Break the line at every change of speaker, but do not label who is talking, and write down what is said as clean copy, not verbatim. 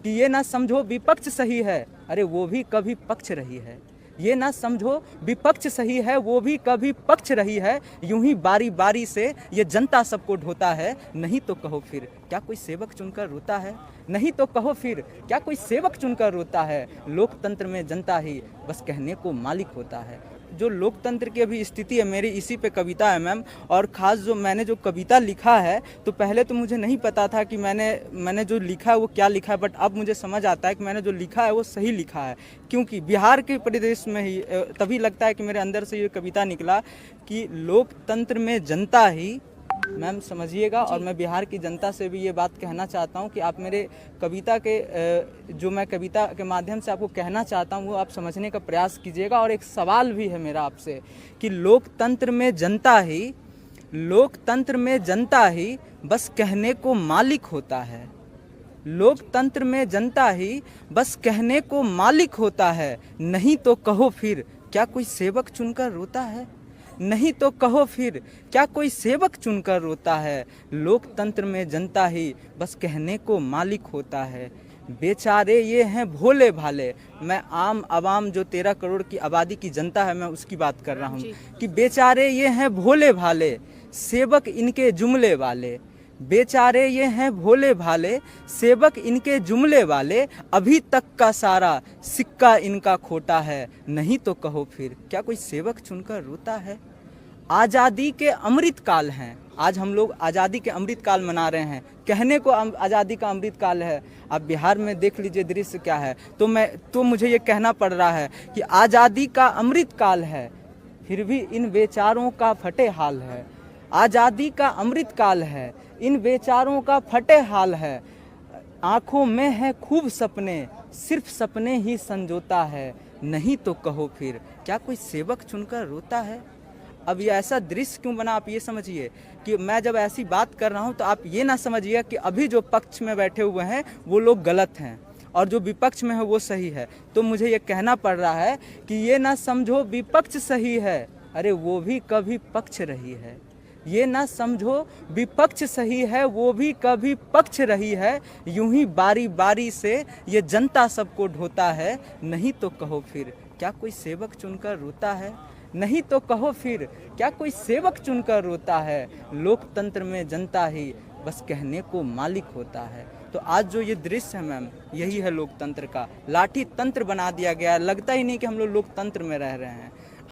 कि ये ना समझो विपक्ष सही है, अरे वो भी कभी पक्ष रही है। ये ना समझो विपक्ष सही है, वो भी कभी पक्ष रही है। यूं ही बारी बारी से ये जनता सबको ढोता है। नहीं तो कहो फिर क्या कोई सेवक चुनकर रोता है? नहीं तो कहो फिर क्या कोई सेवक चुनकर रोता है? लोकतंत्र में जनता ही बस कहने को मालिक होता है। जो लोकतंत्र की अभी स्थिति है, मेरी इसी पे कविता है मैम। और ख़ास जो मैंने जो कविता लिखा है, तो पहले तो मुझे नहीं पता था कि मैंने जो लिखा है वो क्या लिखा है, बट अब मुझे समझ आता है कि मैंने जो लिखा है वो सही लिखा है। क्योंकि बिहार के परिदृश्य में ही तभी लगता है कि मेरे अंदर से ये कविता निकला कि लोकतंत्र में जनता ही, मैम समझिएगा। और मैं बिहार की जनता से भी ये बात कहना चाहता हूँ कि आप मेरे कविता के जो मैं कविता के माध्यम से आपको कहना चाहता हूँ वो आप समझने का प्रयास कीजिएगा। और एक सवाल भी है मेरा आपसे कि लोकतंत्र में जनता ही बस कहने को मालिक होता है। लोकतंत्र में जनता ही बस कहने को मालिक होता है। नहीं तो कहो फिर क्या कोई सेवक चुनकर रोता है? नहीं तो कहो फिर क्या कोई सेवक चुनकर रोता है? लोकतंत्र में जनता ही बस कहने को मालिक होता है। बेचारे ये हैं भोले भाले, मैं आम आवाम जो 13 करोड़ की आबादी की जनता है मैं उसकी बात कर रहा हूँ कि बेचारे ये हैं भोले भाले, सेवक इनके जुमले वाले। बेचारे ये हैं भोले भाले, सेवक इनके जुमले वाले। अभी तक का सारा सिक्का इनका खोटा है। नहीं तो कहो फिर क्या कोई सेवक चुनकर रोता है? आज़ादी के अमृत काल हैं, आज हम लोग आज़ादी के अमृत काल मना रहे हैं। कहने को आज़ादी का अमृत काल है, आप बिहार में देख लीजिए दृश्य क्या है। तो मुझे ये कहना पड़ रहा है कि आज़ादी का अमृत काल है, फिर भी इन बेचारों का फटे हाल है। आज़ादी का अमृत काल है, इन बेचारों का फटे हाल है। आँखों में है खूब सपने, सिर्फ सपने ही संजोता है। नहीं तो कहो फिर क्या कोई सेवक चुनकर रोता है? अब ये ऐसा दृश्य क्यों बना, आप ये समझिए कि मैं जब ऐसी बात कर रहा हूँ तो आप ये ना समझिए कि अभी जो पक्ष में बैठे हुए हैं वो लोग गलत हैं और जो विपक्ष में है वो सही है। तो मुझे ये कहना पड़ रहा है कि ये ना समझो विपक्ष सही है, अरे वो भी कभी पक्ष रही है। ये ना समझो विपक्ष सही है, वो भी कभी पक्ष रही है। यूं ही बारी बारी से ये जनता सबको ढोता है। नहीं तो कहो फिर क्या कोई सेवक चुनकर रोता है? नहीं तो कहो फिर क्या कोई सेवक चुनकर रोता है? लोकतंत्र में जनता ही बस कहने को मालिक होता है। तो आज जो ये दृश्य है मैम, यही है लोकतंत्र का। लाठी तंत्र बना दिया गया है, लगता ही नहीं कि हम लोग लोकतंत्र में रह रहे हैं।